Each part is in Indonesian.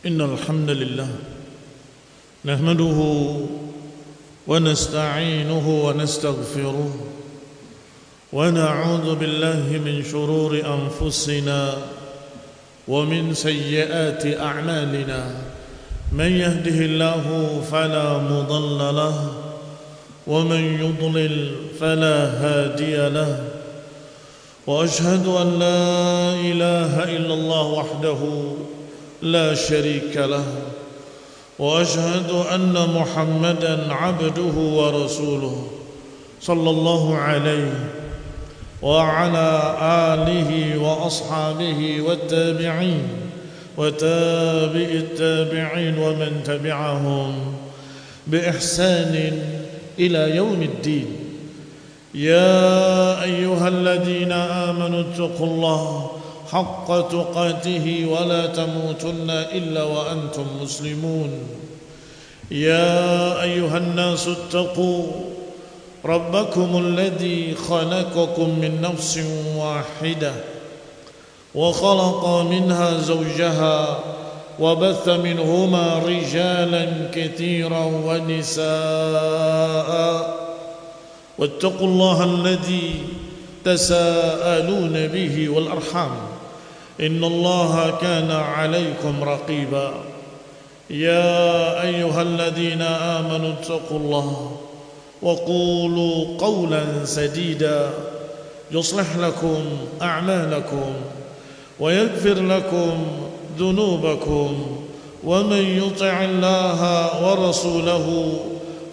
إن الحمد لله نحمده ونستعينه ونستغفره ونعوذ بالله من شرور أنفسنا ومن سيئات أعمالنا من يهده الله فلا مضل له ومن يضلل فلا هادي له وأشهد أن لا إله إلا الله وحده لا شريك له وأشهد أن محمدًا عبده ورسوله صلى الله عليه وعلى آله وأصحابه والتابعين وتابع التابعين ومن تبعهم بإحسان إلى يوم الدين. يا أيها الذين آمنوا اتقوا الله حق تقاته ولا تموتن إلا وأنتم مسلمون. يا أيها الناس اتقوا ربكم الذي خلقكم من نفس واحدة وخلق منها زوجها وبث منهما رجالا كثيرا ونساء واتقوا الله الذي تساءلون به والأرحام إن الله كان عليكم رقيبا. يا أيها الذين آمنوا اتقوا الله وقولوا قولا سديدا يصلح لكم أعمالكم ويغفر لكم ذنوبكم ومن يطع الله ورسوله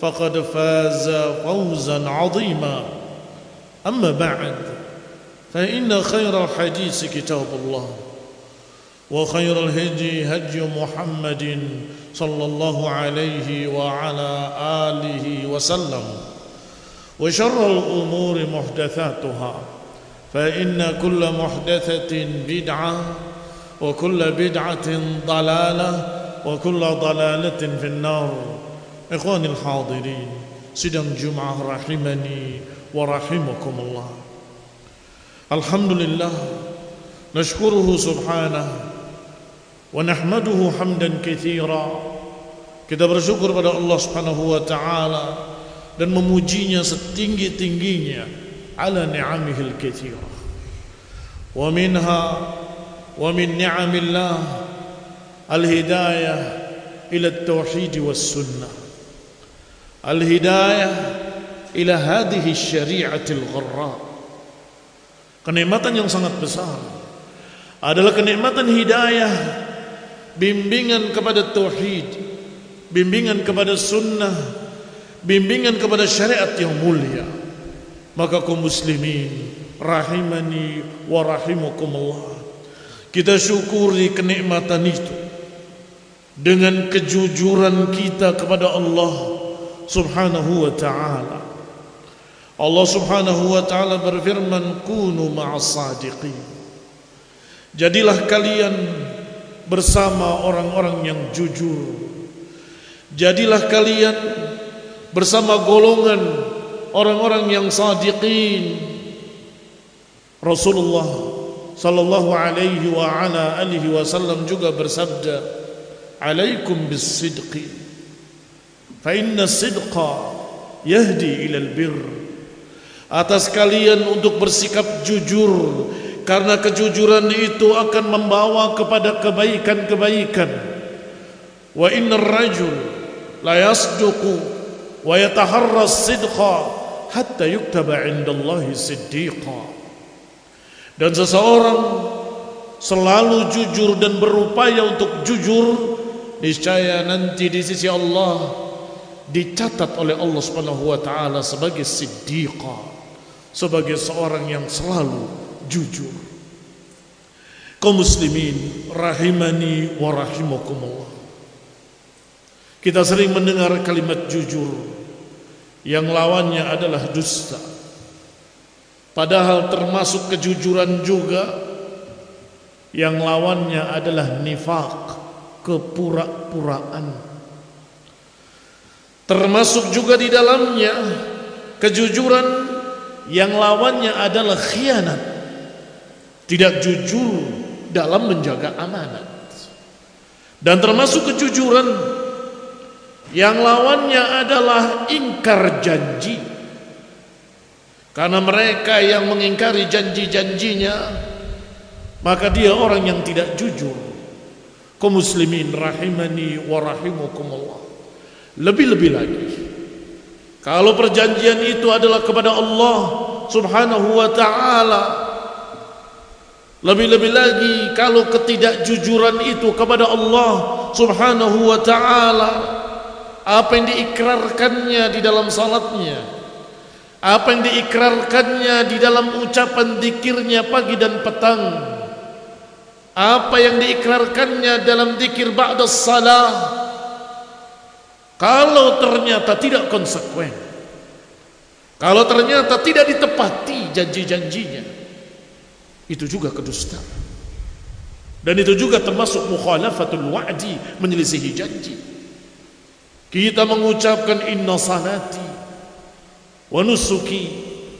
فقد فاز فوزا عظيما. أما بعد فإن خير الحديث كتاب الله وخير الهدي هدي محمد صلى الله عليه وعلى آله وسلم وشر الأمور محدثاتها فإن كل محدثة بدعة وكل بدعة ضلالة وكل ضلالة في النار. إخواني الحاضرين sidang Jum'ah rahimani wa rahimakumullah. Alhamdulillah nashkuruhu subhanahu wa nahmaduhu hamdan katsira. Kita bersyukur pada Allah Subhanahu wa taala dan memujinya setinggi-tingginya ala ni'amihil katsira. Wa minha wa min ni'amillah al-hidayah ila at-tauhid was sunnah. Al-hidayah ila hadhihi syari'atil gharra. Kenikmatan yang sangat besar adalah kenikmatan hidayah, bimbingan kepada tauhid, bimbingan kepada sunnah, bimbingan kepada syariat yang mulia. Maka kaum muslimin rahimani wa rahimakumullah, kita syukuri kenikmatan itu dengan kejujuran kita kepada Allah Subhanahu wa ta'ala. Allah Subhanahu wa ta'ala berfirman, kunu ma'as sadiqin. Jadilah kalian bersama orang-orang yang jujur. Jadilah kalian bersama golongan orang-orang yang sadiqin. Rasulullah sallallahu alaihi wa ala alihi wasallam juga bersabda, alaikum bis-sidqi fa inna as-sidqa yahdi ilal birr. Atas kalian untuk bersikap jujur, karena kejujuran itu akan membawa kepada kebaikan-kebaikan. Wa innar rajul la yasduqu wa yataharra as-sidqa hatta yuktaba 'indallahi siddiqa. Dan seseorang selalu jujur dan berupaya untuk jujur, niscaya nanti di sisi Allah dicatat oleh Allah Subhanahu wa taala sebagai siddiqa, sebagai seorang yang selalu jujur. Kaum muslimin rahimani wa rahimakumullah, kita sering mendengar kalimat jujur yang lawannya adalah dusta. Padahal termasuk kejujuran juga yang lawannya adalah nifaq, kepura-puraan. Termasuk juga di dalamnya kejujuran yang lawannya adalah khianat, tidak jujur dalam menjaga amanat. Dan termasuk kejujuran yang lawannya adalah ingkar janji. Karena mereka yang mengingkari janji-janjinya, maka dia orang yang tidak jujur. Kaum muslimin rahimani wa rahimakumullah. Lebih-lebih lagi, kalau perjanjian itu adalah kepada Allah subhanahu wa ta'ala, lebih-lebih lagi kalau ketidakjujuran itu kepada Allah subhanahu wa ta'ala, apa yang diikrarkannya di dalam salatnya, apa yang diikrarkannya di dalam ucapan zikirnya pagi dan petang, apa yang diikrarkannya dalam zikir ba'da salah, kalau ternyata tidak konsekuen, kalau ternyata tidak ditepati janji-janjinya, itu juga kedustaan. Dan itu juga termasuk mukhalafatul wa'di, menyelisihi janji. Kita mengucapkan inna salati wa nusuki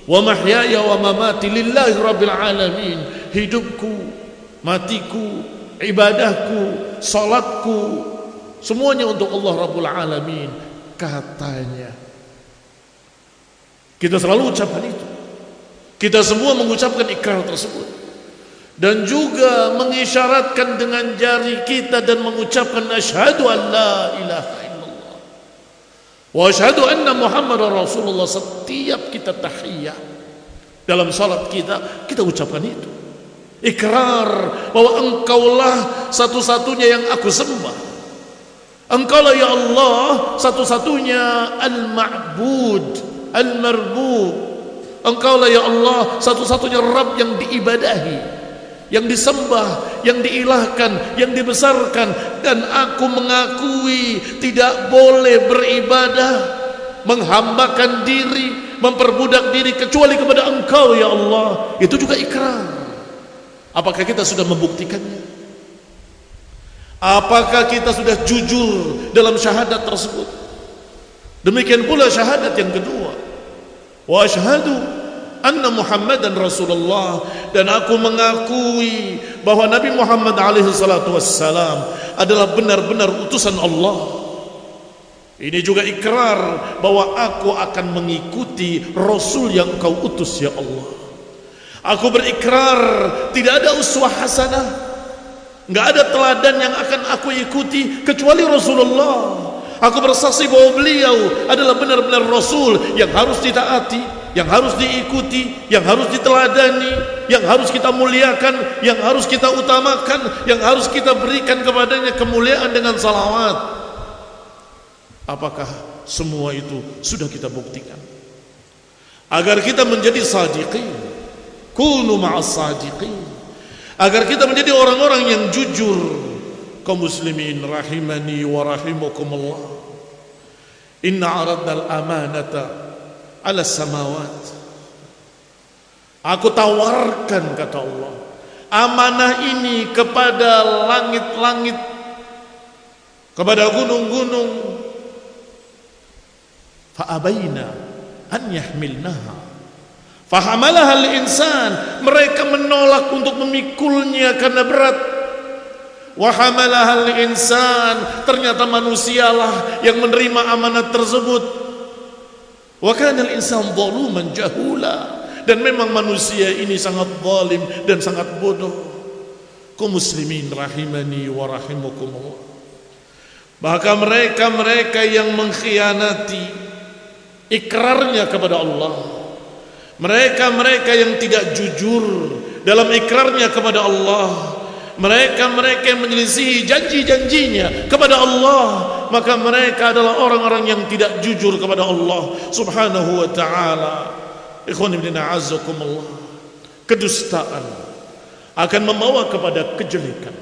wa mahyaya wa mamati lillahi rabbil alamin. Hidupku, matiku, ibadahku, salatku, semuanya untuk Allah Rabbul Alamin, katanya. Kita selalu ucapkan itu. Kita semua mengucapkan ikrar tersebut. Dan juga mengisyaratkan dengan jari kita dan mengucapkan asyhadu an la ilaha illallah wa asyhadu anna Muhammadar Rasulullah. Setiap kita tahiyah dalam salat kita ucapkan itu. Ikrar bahwa engkaulah satu-satunya yang aku sembah. Engkaulah ya Allah satu-satunya al-ma'bud, al-marbub. Engkaulah ya Allah satu-satunya Rabb yang diibadahi, yang disembah, yang diilahkan, yang dibesarkan. Dan aku mengakui tidak boleh beribadah, menghambakan diri, memperbudak diri kecuali kepada Engkau ya Allah. Itu juga ikrar. Apakah kita sudah membuktikannya? Apakah kita sudah jujur dalam syahadat tersebut? Demikian pula syahadat yang kedua, wa asyhadu anna Muhammadan Rasulullah, dan aku mengakui bahwa Nabi Muhammad alaihi salatu wassalam adalah benar-benar utusan Allah. Ini juga ikrar bahwa aku akan mengikuti Rasul yang Kau utus ya Allah. Aku berikrar tidak ada uswah hasanah, enggak ada teladan yang akan aku ikuti kecuali Rasulullah. Aku bersaksi bahwa beliau adalah benar-benar Rasul yang harus ditaati, yang harus diikuti, yang harus diteladani, yang harus kita muliakan, yang harus kita utamakan, yang harus kita berikan kepadanya kemuliaan dengan salawat. Apakah semua itu sudah kita buktikan? Agar kita menjadi sadiqin, kunu ma'as sadiqin, agar kita menjadi orang-orang yang jujur. Kaum muslimin rahimani wa rahimakumullah. Inna aradna al-amanata ala samawat. Aku tawarkan, kata Allah, amanah ini kepada langit-langit, kepada gunung-gunung. Fa'abaina an yahmilnaha fahamalaha al-insan. Mereka menolak untuk memikulnya karena berat. Wahamalaha al-insan, ternyata manusialah yang menerima amanat tersebut. Wa kana al-insan zaluman jahula, dan memang manusia ini sangat zalim dan sangat bodoh. Kaum muslimin rahimani wa rahimakumullah. Bahkan mereka yang mengkhianati ikrarnya kepada Allah, mereka yang tidak jujur dalam ikrarnya kepada Allah, mereka yang menyelisihi janji-janjinya kepada Allah, maka mereka adalah orang-orang yang tidak jujur kepada Allah subhanahu wa ta'ala. Ikhwan ibn a'azzakumullah, kedustaan akan membawa kepada kejelekan.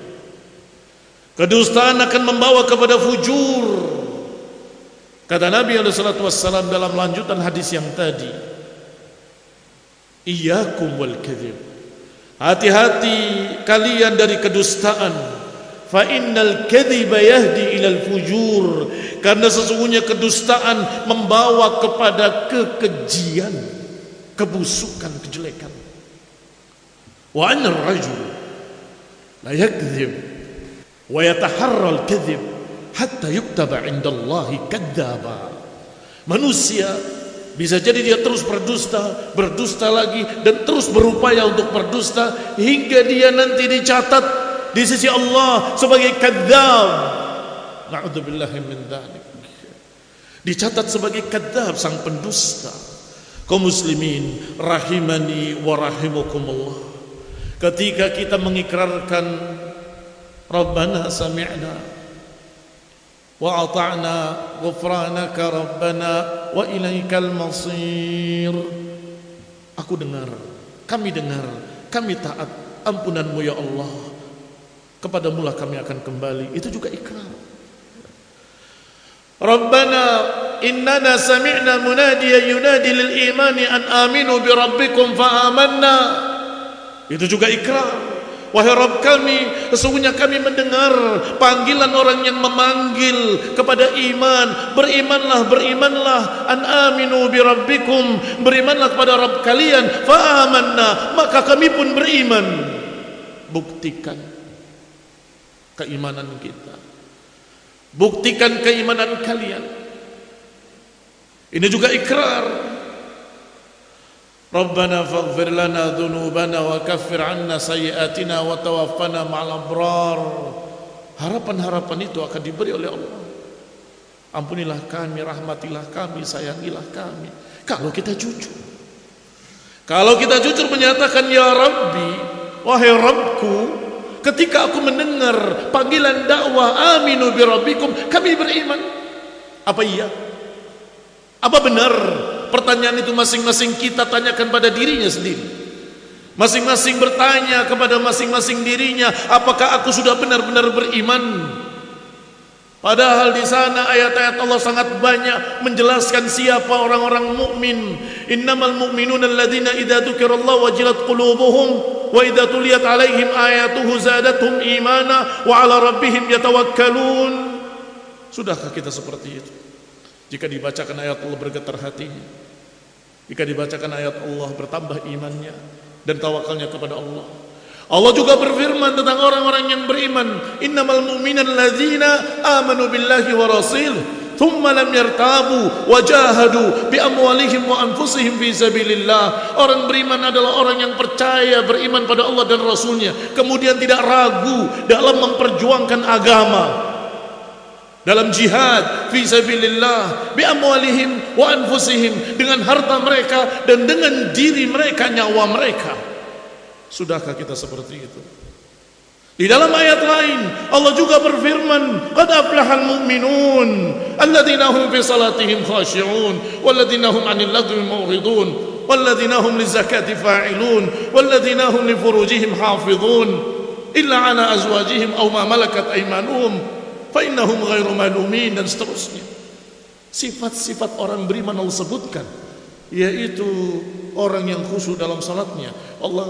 Kedustaan akan membawa kepada fujur. Kata Nabi SAW dalam lanjutan hadis yang tadi, iyyakum wal kadhib, hati-hati kalian dari kedustaan. Fa innal kadhiba yahdi ilal fujur, karena sesungguhnya kedustaan membawa kepada kekejian, kebusukan, kejelekan. Wa annar rajul la yakdzib wa yataharral kadhib hatta yuktaba 'indallahi kadzdzaba. Manusia bisa jadi dia terus berdusta lagi dan terus berupaya untuk berdusta hingga dia nanti dicatat di sisi Allah sebagai kadzdzab. Na'udzubillahi min dzalik. Dicatat sebagai kadzdzab, sang pendusta. Kaum muslimin rahimani wa rahimakumullah. Ketika kita mengikrarkan Rabbana sami'na wa ata'na ghufranaka Rabbana wa ilaikal masir. Aku dengar, kami taat, ampunanmu ya Allah, kepadamu lah kami akan kembali. Itu juga ikrar. Rabbana innana sami'na munadiyan yunadi lil imani an aminu bi rabbikum fa amanna. Itu juga ikrar. Wahai Rabb kami, sesungguhnya kami mendengar panggilan orang yang memanggil kepada iman. Berimanlah, an aminu bi rabbikum, berimanlah kepada Rabb kalian, fa amanna, maka kami pun beriman. Buktikan keimanan kita, buktikan keimanan kalian. Ini juga ikrar. Rabbana faghfir lana dhunubana wa kaffir 'anna sayyi'atina wa tawaffana ma'al abrar. Harapan-harapan itu akan diberi oleh Allah. Ampunilah kami, rahmatilah kami, sayangilah kami. Kalau kita jujur. Kalau kita jujur menyatakan ya Rabbi, wahai Rabbku, ketika aku mendengar panggilan dakwah aminu bi rabbikum, kami beriman. Apa iya? Apa benar? Pertanyaan itu masing-masing kita tanyakan pada dirinya sendiri. Masing-masing bertanya kepada masing-masing dirinya, apakah aku sudah benar-benar beriman? Padahal di sana ayat-ayat Allah sangat banyak menjelaskan siapa orang-orang mukmin. Innamal mu'minuna alladzina idza dzukirallahu wajilat qulubuhum wa idza tuliyat 'alaihim ayatuhu zadatuhum imana wa 'ala rabbihim yatawakkalun. Sudahkah kita seperti itu? Jika dibacakan ayat Allah bergetar hatinya, jika dibacakan ayat Allah bertambah imannya dan tawakalnya kepada Allah. Allah juga berfirman tentang orang-orang yang beriman, innamal mu'minuna alladzina amanu billahi wa rasulih thumma lam yartabu wa jahadu bi amwalihim wa anfusihim fi sabilillah. Orang beriman adalah orang yang percaya, beriman pada Allah dan Rasulnya, kemudian tidak ragu dalam memperjuangkan agama, dalam jihad fi sabilillah bi amwalihim wa anfusihim, dengan harta mereka dan dengan diri mereka, nyawa mereka. Sudahkah kita seperti itu? Di dalam ayat lain Allah juga berfirman, qad aflahal mu'minun alladzina hum fi salatihim khashi'un walladzina hum 'anil lagwi mu'ridun walladzina hum lizakati fa'ilun walladzina hum li furujihim hafizun illa 'ala azwajihim aw ma malakat aymanuhum fa'innahum ghairu malumin, dan seterusnya. Sifat-sifat orang beriman Allah sebutkan, yaitu orang yang khusyuk dalam salatnya,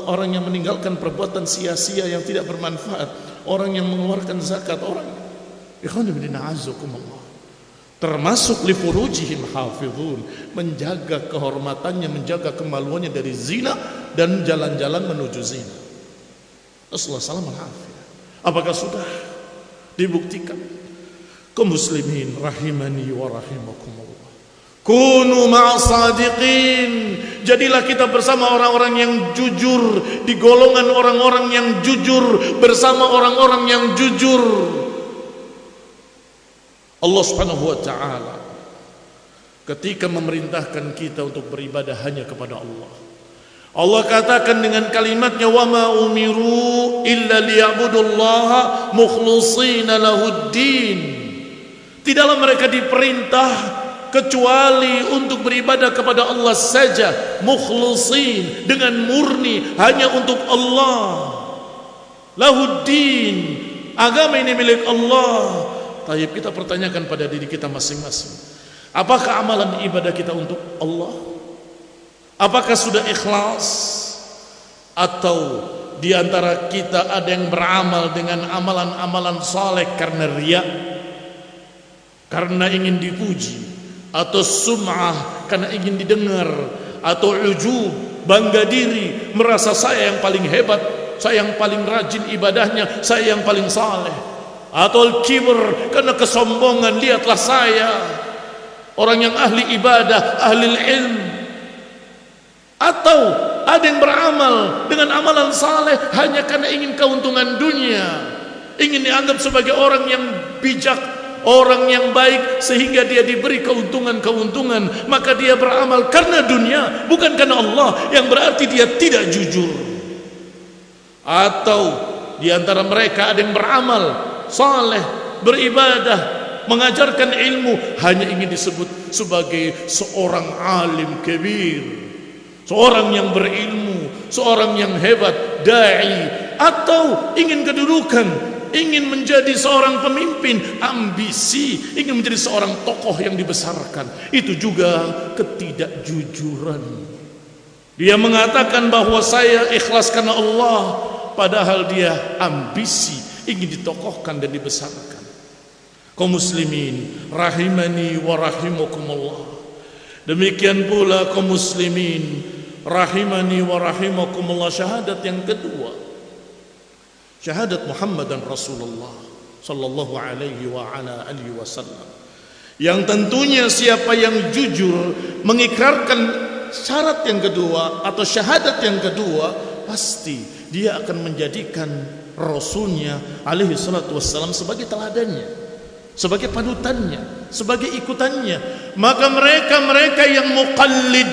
orang yang meninggalkan perbuatan sia-sia yang tidak bermanfaat, orang yang mengeluarkan zakat, orang termasuk li furujihim hafizun, menjaga kehormatannya, menjaga kemaluannya dari zina dan jalan-jalan menuju zina. Assalamualaikum. Apakah sudah dibuktikan? Kaum muslimin rahimani wa rahimakumullah, kunu ma'as sadiqin, jadilah kita bersama orang-orang yang jujur, di golongan orang-orang yang jujur, bersama orang-orang yang jujur. Allah Subhanahu wa taala ketika memerintahkan kita untuk beribadah hanya kepada Allah, Allah katakan dengan kalimatnya, wa ma umiru illa liya'budullaha mukhlishina lahuddin. Tidaklah mereka diperintah kecuali untuk beribadah kepada Allah saja, mukhlisin, dengan murni, hanya untuk Allah. Lahuddin, agama ini milik Allah. Tayyib, kita pertanyakan pada diri kita masing-masing, apakah amalan ibadah kita untuk Allah? Apakah sudah ikhlas? Atau di antara kita ada yang beramal dengan amalan-amalan saleh karena riya, karena ingin dipuji, atau sum'ah, karena ingin didengar, atau ujub, bangga diri, merasa saya yang paling hebat, saya yang paling rajin ibadahnya, saya yang paling saleh. atau al-kibr karena kesombongan, lihatlah saya orang yang ahli ibadah, ahli ilm. Atau ada yang beramal dengan amalan saleh hanya karena ingin keuntungan dunia, ingin dianggap sebagai orang yang bijak, orang yang baik, sehingga dia diberi keuntungan-keuntungan, maka dia beramal karena dunia, bukan karena Allah, yang berarti dia tidak jujur. Atau di antara mereka ada yang beramal saleh, beribadah, mengajarkan ilmu, hanya ingin disebut sebagai seorang alim kabir, seorang yang berilmu, seorang yang hebat, dai, atau ingin kedudukan, ingin menjadi seorang pemimpin, ambisi, ingin menjadi seorang tokoh yang dibesarkan. Itu juga ketidakjujuran. Dia mengatakan bahwa saya ikhlas karena Allah, padahal dia ambisi, ingin ditokohkan dan dibesarkan. Kaum muslimin rahimani wa rahimakumullah. Demikian pula kaum muslimin rahimani wa rahimakumullah, syahadat yang kedua, syahadat Muhammad dan Rasulullah sallallahu alaihi wa ala alihi wasallam, yang tentunya siapa yang jujur mengikrarkan syarat yang kedua atau syahadat yang kedua, pasti dia akan menjadikan Rasulnya alaihi salatu wassalam sebagai teladannya, sebagai panutannya, sebagai ikutannya. Maka mereka yang muqallid,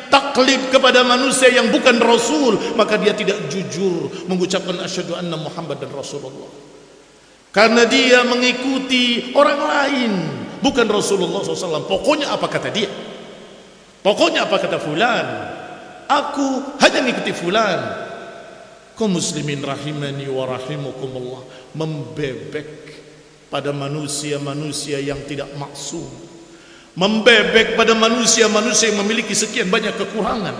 taklid kepada manusia yang bukan Rasul, maka dia tidak jujur mengucapkan asyhadu anna Muhammad dan Rasulullah, karena dia mengikuti orang lain, bukan Rasulullah SAW. Pokoknya apa kata dia, pokoknya apa kata fulan, aku hanya mengikuti fulan. Kaum muslimin rahimani wa rahimakumullah, membebek pada manusia-manusia yang tidak maksum, membebek pada manusia-manusia yang memiliki sekian banyak kekurangan,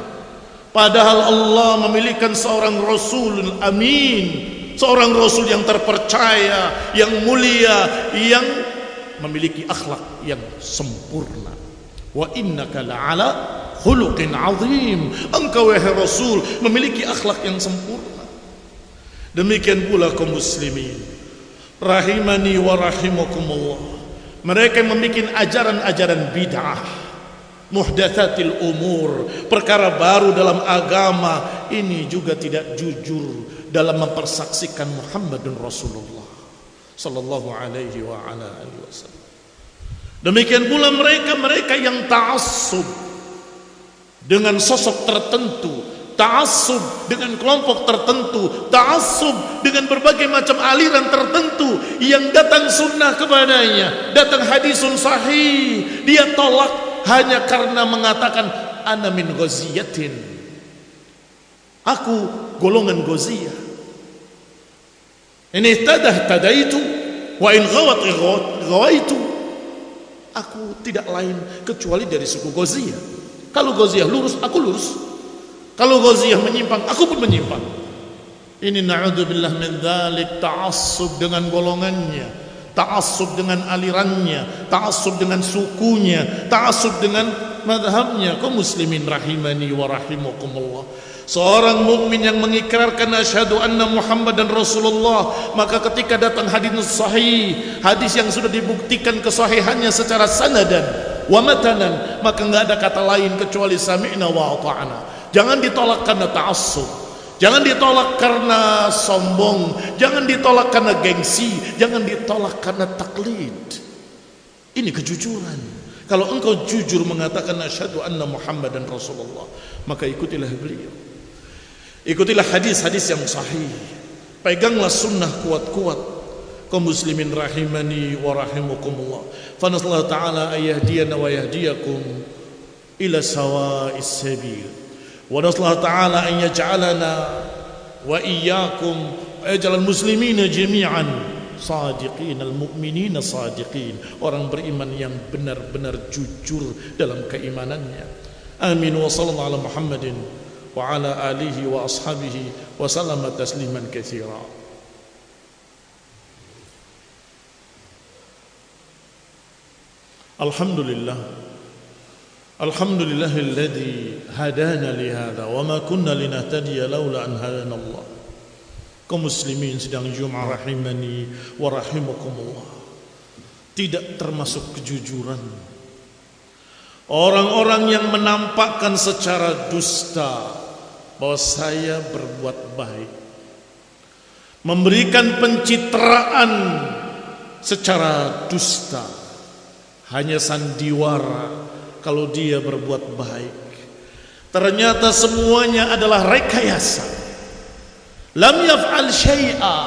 padahal Allah memilihkan seorang Rasul amin, seorang Rasul yang terpercaya, yang mulia, yang memiliki akhlak yang sempurna. Wa innaka la'ala khuluqin azim, engkau wahai Rasul memiliki akhlak yang sempurna. Demikian pula kaum muslimin rahimani wa rahimakumullah, mereka yang membuat ajaran-ajaran bid'ah, muhdatsatil umur, perkara baru dalam agama, ini juga tidak jujur dalam mempersaksikan Muhammad dan Rasulullah sallallahu alaihi wa ala alihi wasallam. Demikian pula mereka yang ta'assub dengan sosok tertentu, ta'assub dengan kelompok tertentu, ta'assub dengan berbagai macam aliran tertentu yang datang sunnah kepadanya, datang hadisun sahih, dia tolak hanya karena mengatakan ana min ghaziyatin, aku golongan ghaziyah, in ihtadah tadaitu wa in ghawat ghawaitu, aku tidak lain kecuali dari suku ghaziyah. Kalau ghaziyah lurus, aku lurus. Kalau ghaziyah menyimpang, aku pun menyimpang. Ini na'udzubillah min dzalik, ta'assub dengan golongannya, ta'assub dengan alirannya, ta'assub dengan sukunya, ta'assub dengan madhabnya. Kaum muslimin rahimani wa rahimakumullah, seorang mukmin yang mengikrarkan asyhadu anna Muhammad dan Rasulullah, maka ketika datang hadis sahih, hadis yang sudah dibuktikan kesahihannya secara sanadan wa matanan, maka enggak ada kata lain kecuali sami'na wa ata'na. Jangan ditolak karena ta'assub, jangan ditolak karena sombong, jangan ditolak karena gengsi, jangan ditolak karena taklid. Ini kejujuran. Kalau engkau jujur mengatakan asyhadu anna Muhammad dan Rasulullah, maka ikutilah beliau, ikutilah hadis-hadis yang sahih, peganglah sunnah kuat-kuat. Kaum muslimin rahimani wa rahimakumullah, fa nasallahu ta'ala ayahdiyana wa yahdiyakum ila sawa'is sabil. ونسأل الله تعالى أن يجعلنا وإياكم ويجعل المسلمين جميعا صادقين المؤمنين صادقين, orang beriman yang benar-benar jujur dalam keimanannya. Amin. Wa sallallahu ala Muhammadin wa ala alihi wa ashabihi wa sallama tasliman katsira. Alhamdulillah, alhamdulillahilladzi hadana lihada wa ma kunna linahtadiya laula an hadana Allah. Kaum muslimin sedang Jum'ah rahimani wa rahimakumullah, tidak termasuk kejujuran orang-orang yang menampakkan secara dusta bahwa saya berbuat baik, memberikan pencitraan secara dusta, hanya sandiwara kalau dia berbuat baik. Ternyata semuanya adalah rekayasa. Lam yaf'al syai'a,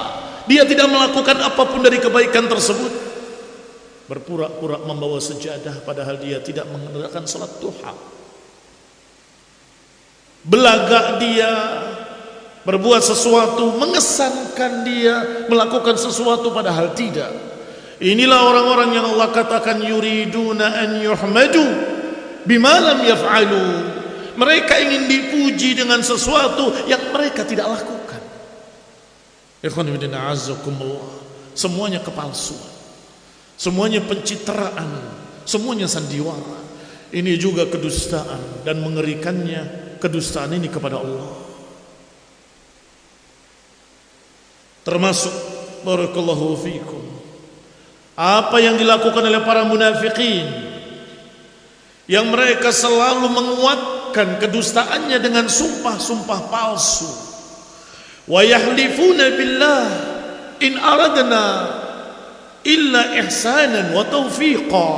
dia tidak melakukan apapun dari kebaikan tersebut. Berpura-pura membawa sejadah padahal dia tidak mengerjakan salat duha. Belagak dia, berbuat sesuatu, mengesankan dia melakukan sesuatu padahal tidak. Inilah orang-orang yang Allah katakan yuriduna an yuhmadu bima lam yaf'alu. Mereka ingin dipuji dengan sesuatu yang mereka tidak lakukan. Ikhwan fillah azakumullah, semuanya kepalsuan, semuanya pencitraan, semuanya sandiwara. Ini juga kedustaan, dan mengerikannya kedustaan ini kepada Allah. Termasuk barakallahu fikum apa yang dilakukan oleh para munafikin, yang mereka selalu menguatkan kedustaannya dengan sumpah-sumpah palsu. Wa yahlifuna billah in aradna illa ihsanan wa taufiqa.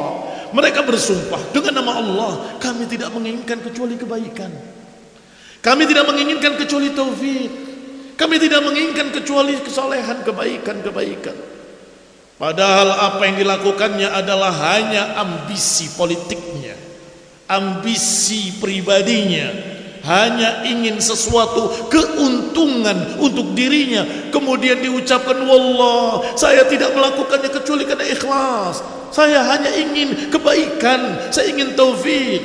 Mereka bersumpah dengan nama Allah, kami tidak menginginkan kecuali kebaikan, kami tidak menginginkan kecuali taufik, kami tidak menginginkan kecuali kesolehan, kebaikan. Padahal apa yang dilakukannya adalah hanya ambisi politiknya, ambisi pribadinya, hanya ingin sesuatu keuntungan untuk dirinya. Kemudian diucapkan, wallah, saya tidak melakukannya kecuali karena ikhlas, saya hanya ingin kebaikan, saya ingin taufik.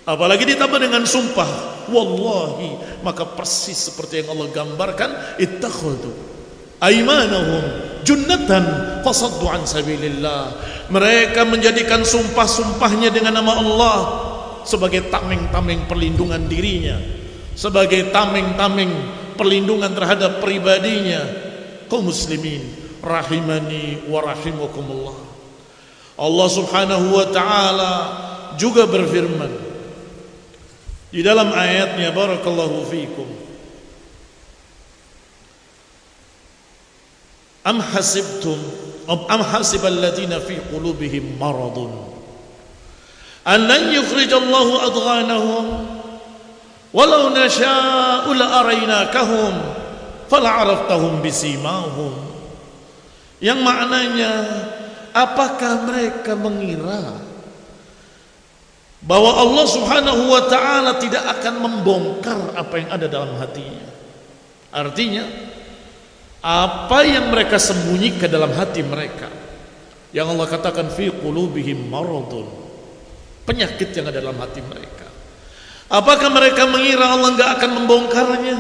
Apalagi ditambah dengan sumpah wallahi, maka persis seperti yang Allah gambarkan, ittakhadhu aymanahum junnatan fasaddu an sabilillah. Mereka menjadikan sumpah-sumpahnya dengan nama Allah sebagai tameng-tameng perlindungan dirinya, sebagai tameng-tameng perlindungan terhadap pribadinya. Kaum muslimin rahimani wa rahimakumullah, Allah subhanahu wa ta'ala juga berfirman di dalam ayatnya, barakallahu fikum, am hasibal ladina fi qulubihim maradun an lan yukhrijallahu adghanahum walau nasha'u la'araynakahum fala'araftahum bisimahum. Yang maknanya, apakah mereka mengira bahwa Allah subhanahu wa ta'ala tidak akan membongkar apa yang ada dalam hatinya? Artinya, apa yang mereka sembunyikan dalam hati mereka, yang Allah katakan fi qulubihim maradun, penyakit yang ada dalam hati mereka, apakah mereka mengira Allah enggak akan membongkarnya?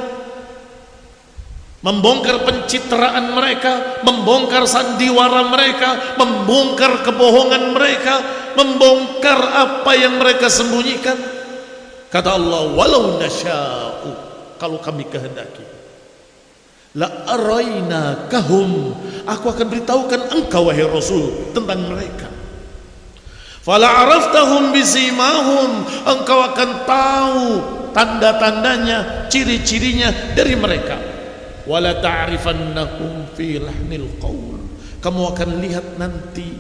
Membongkar pencitraan mereka, membongkar sandiwara mereka, membongkar kebohongan mereka, membongkar apa yang mereka sembunyikan. Kata Allah, walau nasya'u, kalau kami kehendaki, la araynakahum, aku akan beritahukan engkau wahai Rasul tentang mereka. Fala araftahum bisimahum, engkau akan tahu tanda-tandanya, ciri-cirinya dari mereka. Wala ta'rifannahum fi lahnil qaul, kamu akan lihat nanti,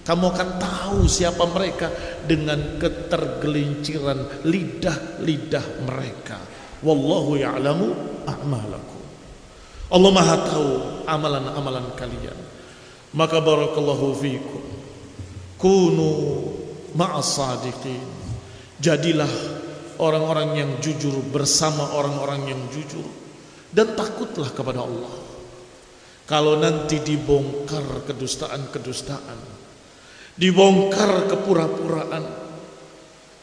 kamu akan tahu siapa mereka dengan ketergelinciran lidah-lidah mereka. Wallahu ya'lamu a'malakum, Allah maha tahu amalan-amalan kalian. Maka barakallahu fikum, kunu ma'as sadiqin, jadilah orang-orang yang jujur bersama orang-orang yang jujur, dan takutlah kepada Allah. Kalau nanti dibongkar kedustaan-kedustaan, dibongkar kepura-puraan,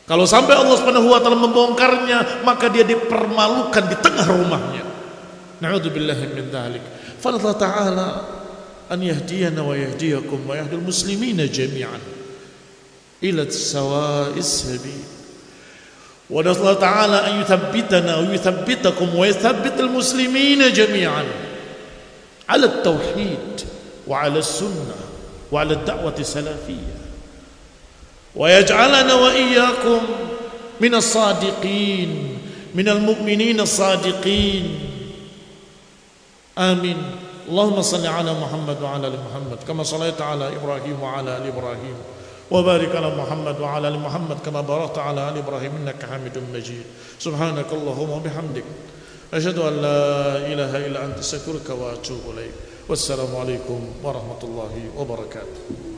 kalau sampai Allah Subhanahu wa ta'ala membongkarnya, maka dia dipermalukan di tengah rumahnya. Na'udzubillahi min dzalik. Fallahu ta'ala an yahdiyana wa yahdiyakum wa yahdil muslimina jami'an ila sawa'is sabil. Wa nasallahu ta'ala an yuthabbitana wa yuthabbitakum wa yuthabbital muslimina jami'an على التوحيد وعلى السنة وعلى الدعوة السلفية، ويجعلنا وإياكم من الصادقين، من المؤمنين الصادقين. آمين. اللهم صل على محمد وعلى آل محمد كما صليت على إبراهيم وعلى آل إبراهيم، وبارك على محمد وعلى آل محمد كما باركت على آل إبراهيم إنك حميد مجيد. سبحانك اللهم وبحمدك أشهد أن لا إله إلا أنت أستغفرك وأتوب إليك. والسلام عليكم ورحمة الله وبركاته.